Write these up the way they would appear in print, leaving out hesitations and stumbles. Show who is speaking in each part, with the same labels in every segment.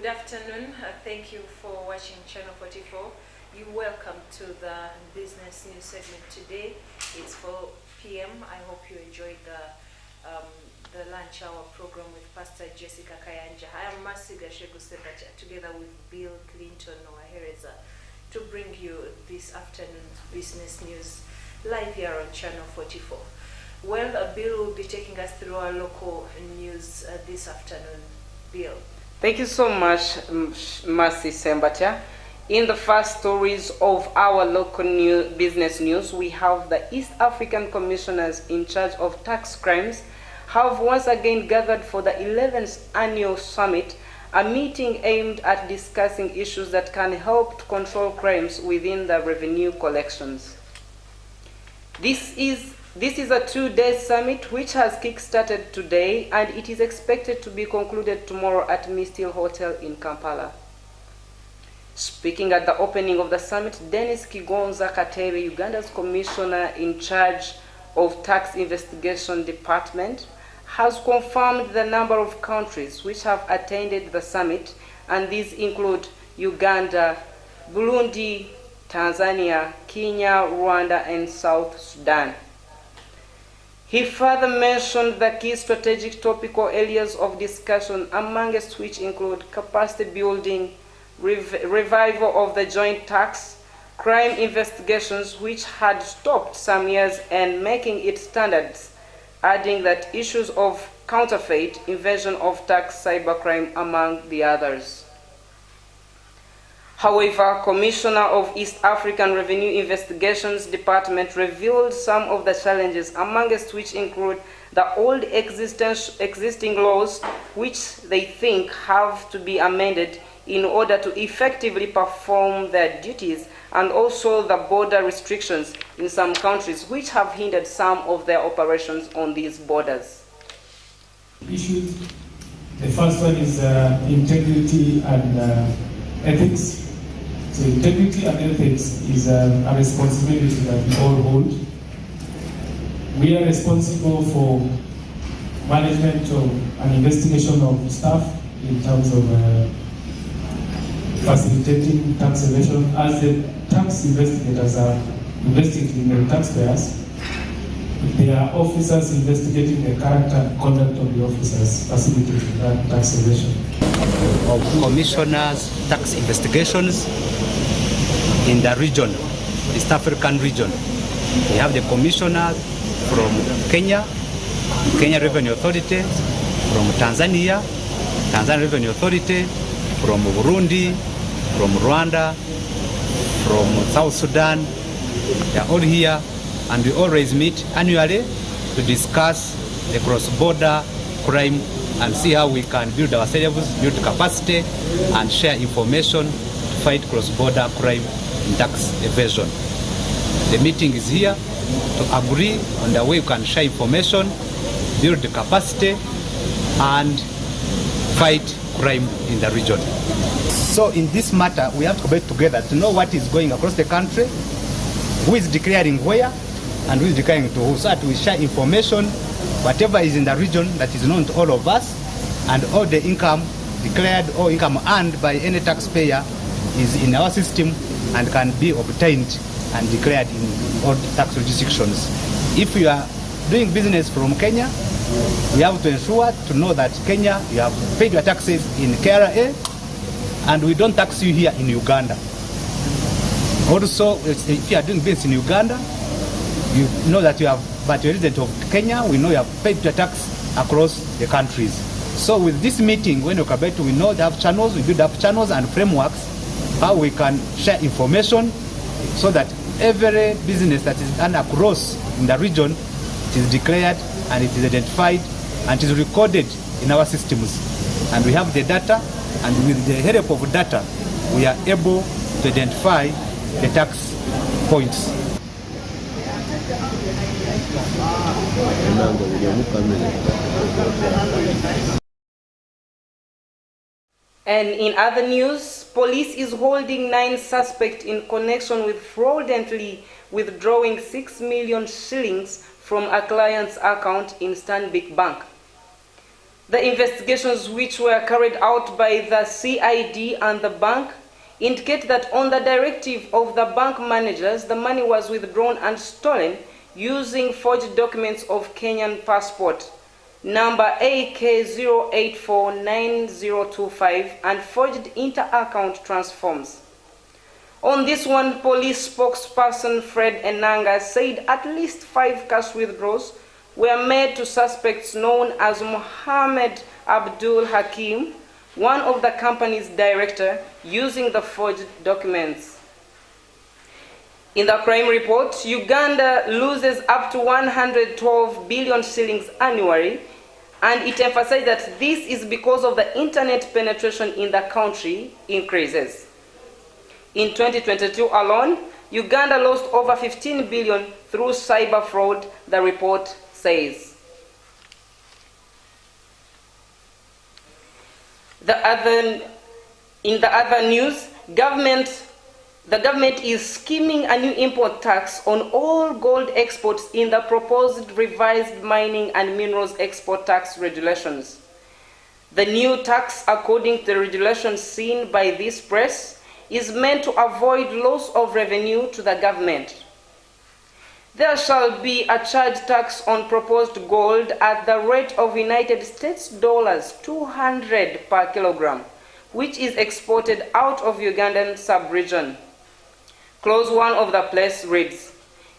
Speaker 1: Good afternoon. Thank you for watching Channel 44. You're welcome to the business news segment today. It's 4 p.m. I hope you enjoyed the lunch hour program with Pastor Jessica Kayanja. I am Mercy Gashegu Sebacha, together with Bill Clinton Oahereza, to bring you this afternoon's business news live here on Channel 44. Well, Bill will be taking us through our local news this afternoon. Bill.
Speaker 2: Thank you so much, Mercy Sembatia. In the first stories of our local business news, we have the East African Commissioners in charge of tax crimes have once again gathered for the 11th annual summit, a meeting aimed at discussing issues that can help to control crimes within the revenue collections. This is a 2-day summit which has kick-started today, and it is expected to be concluded tomorrow at Mistil Hotel in Kampala. Speaking at the opening of the summit, Dennis Kigonza Katebe, Uganda's commissioner in charge of tax investigation department, has confirmed the number of countries which have attended the summit, and these include Uganda, Burundi, Tanzania, Kenya, Rwanda, and South Sudan. He further mentioned the key strategic topical areas of discussion, amongst which include capacity building, revival of the joint tax, crime investigations which had stopped some years and making it standards, adding that issues of counterfeit, invasion of tax, cybercrime, among the others. However, Commissioner of East African Revenue Investigations Department revealed some of the challenges, amongst which include the old existing laws which they think have to be amended in order to effectively perform their duties, and also the border restrictions in some countries which have hindered some of their operations on these borders.
Speaker 3: Issues. The first one is integrity and ethics. So integrity and ethics is a responsibility that we all hold. We are responsible for management of an investigation of staff in terms of facilitating tax evasion, as the tax investigators are investigating the taxpayers. There are officers investigating the character and conduct of the officers facilitating that tax evasion.
Speaker 4: Of commissioners' tax investigations in the region, East African region. We have the commissioners from Kenya Revenue Authority, from Tanzania Revenue Authority, from Burundi, from Rwanda, from South Sudan. They are all here, and we always meet annually to discuss the cross-border crime and see how we can build ourselves, build capacity, and share information to fight cross-border crime and tax evasion. The meeting is here to agree on the way we can share information, build the capacity, and fight crime in the region. So in this matter, we have to work together to know what is going across the country, who is declaring where, and who is declaring to who, so that we share information, whatever is in the region that is known to all of us, and all the income declared or income earned by any taxpayer is in our system and can be obtained and declared in all tax jurisdictions. If you are doing business from Kenya, we have to ensure to know that Kenya, you have paid your taxes in KRA, and we don't tax you here in Uganda. Also, if you are doing business in Uganda, you know that you have, but you're a resident of Kenya, we know you have paid your tax across the countries. So with this meeting, when we come back, we know they have channels, we build up channels and frameworks, how we can share information so that every business that is done across in the region, it is declared and it is identified and it is recorded in our systems. And we have the data, and with the help of data, we are able to identify the tax points.
Speaker 2: And in other news, police is holding 9 suspects in connection with fraudulently withdrawing 6 million shillings from a client's account in Stanbic Bank. The investigations which were carried out by the CID and the bank indicate that on the directive of the bank managers, the money was withdrawn and stolen using forged documents of Kenyan passport number AK0849025 and forged inter-account transforms. On this one, police spokesperson Fred Enanga said at least 5 cash withdrawals were made to suspects known as Mohammed Abdul Hakim, one of the company's director, using the forged documents. In the crime report, Uganda loses up to 112 billion shillings annually, and it emphasized that this is because of the internet penetration in the country increases. In 2022 alone, Uganda lost over 15 billion through cyber fraud, the report says. In the other news, the government is scheming a new import tax on all gold exports in the proposed revised mining and minerals export tax regulations. The new tax, according to the regulations seen by this press, is meant to avoid loss of revenue to the government. There shall be a charge tax on proposed gold at the rate of United States dollars 200 per kilogram, which is exported out of Ugandan sub-region. Clause 1 of the place reads,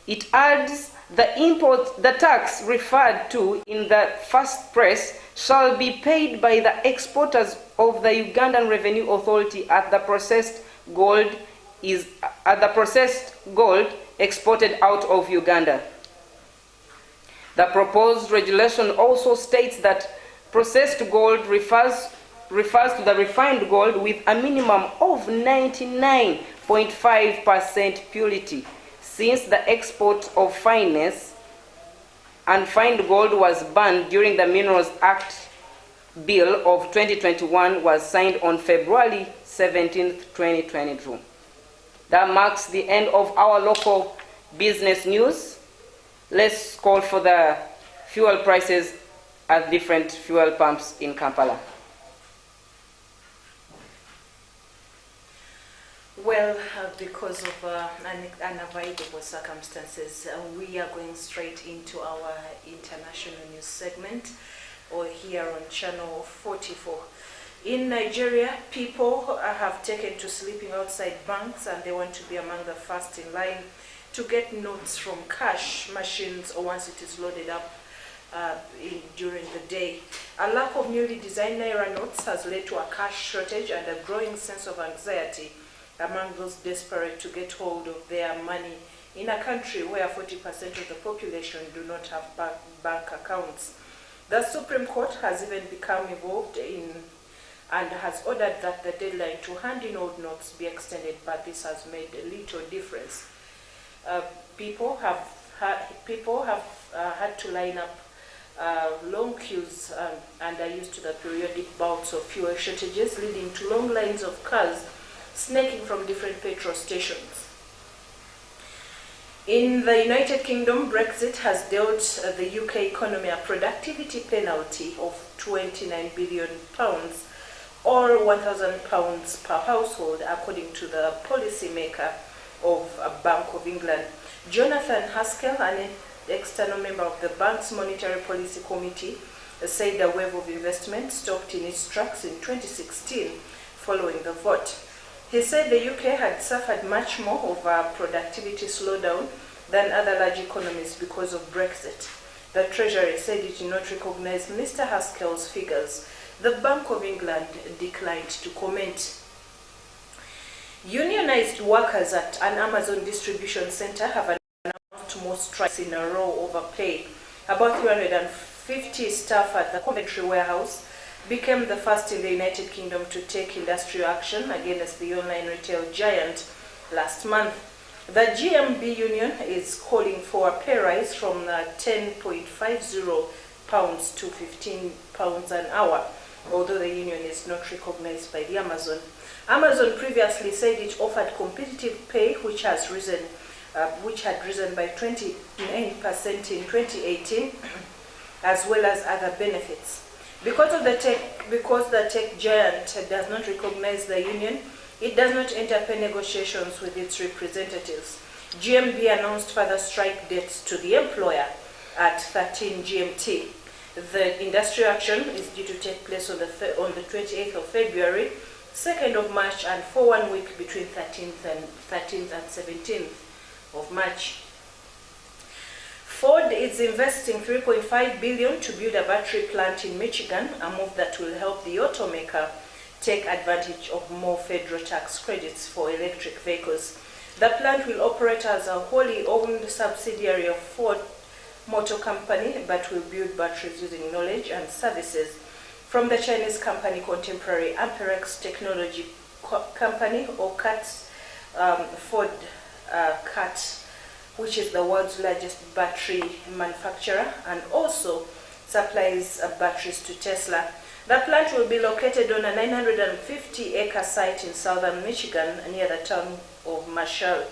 Speaker 2: it adds the tax referred to in the first press shall be paid by the exporters of the Ugandan Revenue Authority at the processed gold exported out of Uganda. The proposed regulation also states that processed gold refers to the refined gold with a minimum of 99.5% purity, since the export of fineness and fine gold was banned during the Minerals Act Bill of 2021 was signed on February 17, 2022. That marks the end of our local business news. Let's call for the fuel prices at different fuel pumps in Kampala.
Speaker 1: Well, because of unavoidable circumstances, we are going straight into our international news segment, or here on Channel 44. In Nigeria, people have taken to sleeping outside banks, and they want to be among the first in line to get notes from cash machines or once it is loaded up during the day. A lack of newly designed Naira notes has led to a cash shortage and a growing sense of anxiety among those desperate to get hold of their money in a country where 40% of the population do not have bank accounts. The Supreme Court has even become involved in and has ordered that the deadline to hand in old notes be extended, but this has made a little difference. People have had to line up long queues and are used to the periodic bouts of fuel shortages, leading to long lines of cars snaking from different petrol stations. In the United Kingdom, Brexit has dealt the UK economy a productivity penalty of £29 billion, or £1,000 per household, according to the policymaker of Bank of England. Jonathan Haskell, an external member of the bank's Monetary Policy Committee, said a wave of investment stopped in its tracks in 2016 following the vote. He said the UK had suffered much more of a productivity slowdown than other large economies because of Brexit. The Treasury said it did not recognize Mr. Haskell's figures. The Bank of England declined to comment. Unionized workers at an Amazon distribution center have announced more strikes in a row over pay. About 350 staff at the Coventry warehouse became the first in the United Kingdom to take industrial action against the online retail giant last month. The GMB union is calling for a pay rise from £10.50 to £15 an hour, although the union is not recognized by the Amazon. Amazon previously said it offered competitive pay, which had risen by 29% in 2018, as well as other benefits. Because the tech giant does not recognize the union, it does not enter negotiations with its representatives. GMB announced further strike dates to the employer at 13 GMT. The industrial action is due to take place on the 28th of February, 2nd of March, and for 1 week between 13th and 17th of March. Ford is investing $3.5 billion to build a battery plant in Michigan, a move that will help the automaker take advantage of more federal tax credits for electric vehicles. The plant will operate as a wholly owned subsidiary of Ford Motor Company, but will build batteries using knowledge and services from the Chinese company Contemporary Amperex Technology Company, or CAT. Ford CAT, which is the world's largest battery manufacturer and also supplies batteries to Tesla. The plant will be located on a 950-acre site in southern Michigan near the town of Marshall.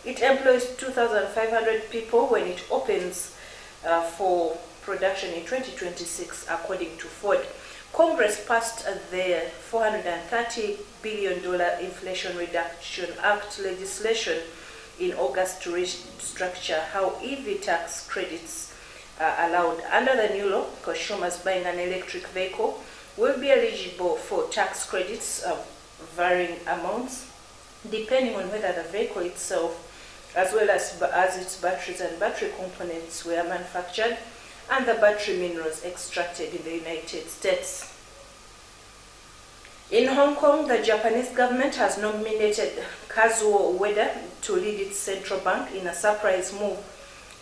Speaker 1: It employs 2,500 people when it opens for production in 2026, according to Ford. Congress passed the $430 billion Inflation Reduction Act legislation in August to restructure how EV tax credits are allowed. Under the new law, consumers buying an electric vehicle will be eligible for tax credits of varying amounts, depending on whether the vehicle itself, as well as its batteries and battery components, were manufactured and the battery minerals extracted in the United States. In Hong Kong, the Japanese government has nominated Kazuo Ueda to lead its central bank in a surprise move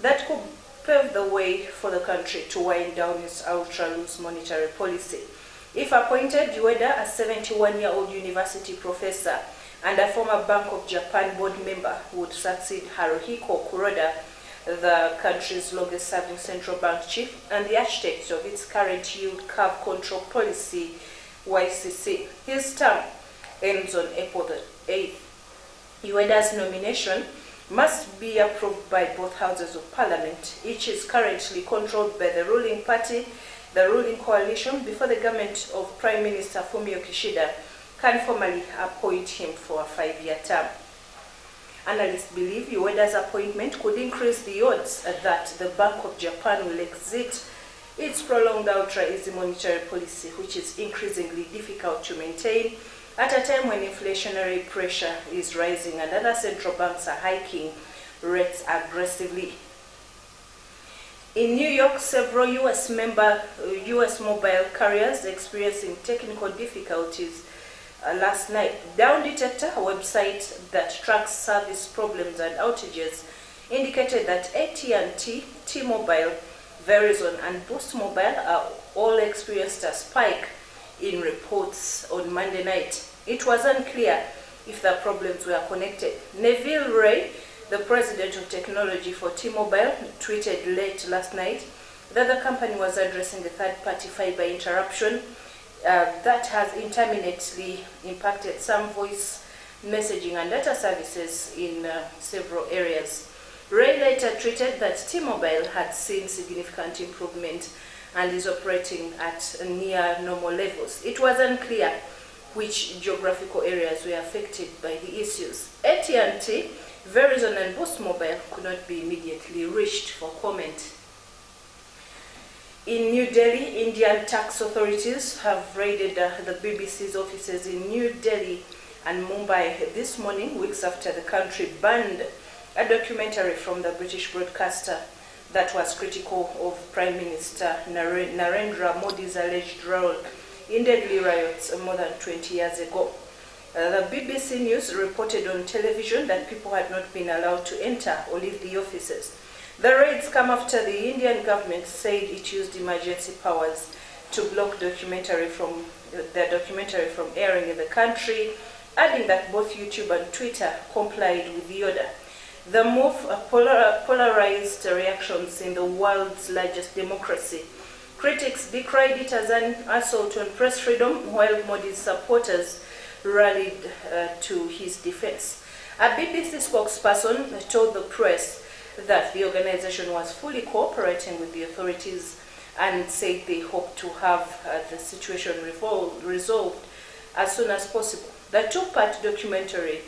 Speaker 1: that could pave the way for the country to wind down its ultra-loose monetary policy. If appointed, Ueda, a 71-year-old university professor and a former Bank of Japan board member, would succeed Haruhiko Kuroda, the country's longest-serving central bank chief and the architect of its current yield curve control policy, YCC. His term ends on April the 8th. Ueda's nomination must be approved by both houses of parliament. Each is currently controlled by the ruling party, the ruling coalition, before the government of Prime Minister Fumio Kishida can formally appoint him for a 5-year term. Analysts believe Ueda's appointment could increase the odds that the Bank of Japan will exit its prolonged ultra-easy monetary policy, which is increasingly difficult to maintain at a time when inflationary pressure is rising and other central banks are hiking rates aggressively. In New York, several U.S. mobile carriers experiencing technical difficulties last night. Down Detector, a website that tracks service problems and outages, indicated that AT&T, T-Mobile, Verizon and Boost Mobile are all experienced a spike in reports on Monday night. It was unclear if the problems were connected. Neville Ray, the president of technology for T-Mobile, tweeted late last night that the company was addressing the third-party fiber interruption that has intermittently impacted some voice messaging and data services in several areas. Ray later tweeted that T-Mobile had seen significant improvement and is operating at near normal levels. It was unclear which geographical areas were affected by the issues. AT&T, Verizon and Boost Mobile could not be immediately reached for comment. In New Delhi, Indian tax authorities have raided the BBC's offices in New Delhi and Mumbai this morning, weeks after the country banned a documentary from the British broadcaster that was critical of Prime Minister Narendra Modi's alleged role in deadly riots more than 20 years ago. The BBC News reported on television that people had not been allowed to enter or leave the offices. The raids come after the Indian government said it used emergency powers to block the documentary from airing in the country, adding that both YouTube and Twitter complied with the order. The move polarized reactions in the world's largest democracy. Critics decried it as an assault on press freedom, while Modi's supporters rallied to his defense. A BBC spokesperson told the press that the organization was fully cooperating with the authorities and said they hope to have the situation resolved as soon as possible. The two-part documentary,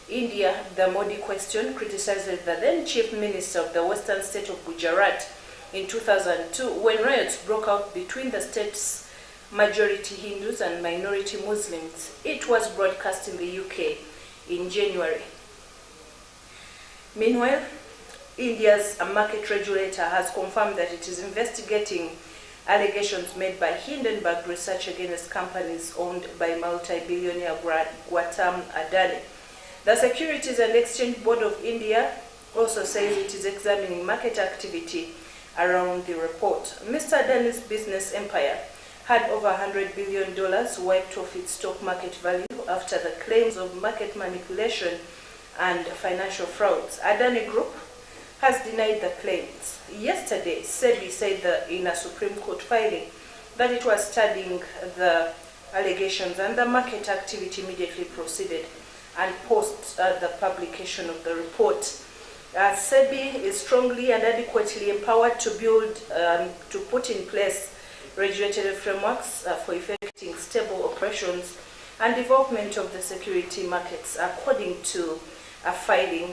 Speaker 1: India, the Modi Question, criticizes the then Chief Minister of the western state of Gujarat in 2002 when riots broke out between the state's majority Hindus and minority Muslims. It was broadcast in the UK in January. Meanwhile, India's market regulator has confirmed that it is investigating allegations made by Hindenburg Research against companies owned by multi-billionaire Gautam Adani. The Securities and Exchange Board of India also says it is examining market activity around the report. Mr. Adani's business empire had over $100 billion wiped off its stock market value after the claims of market manipulation and financial frauds. Adani Group has denied the claims. Yesterday, SEBI said in a Supreme Court filing that it was studying the allegations and the market activity immediately proceeded and post the publication of the report. SEBI is strongly and adequately empowered to build, to put in place regulatory frameworks for effecting stable operations and development of the security markets, according to a filing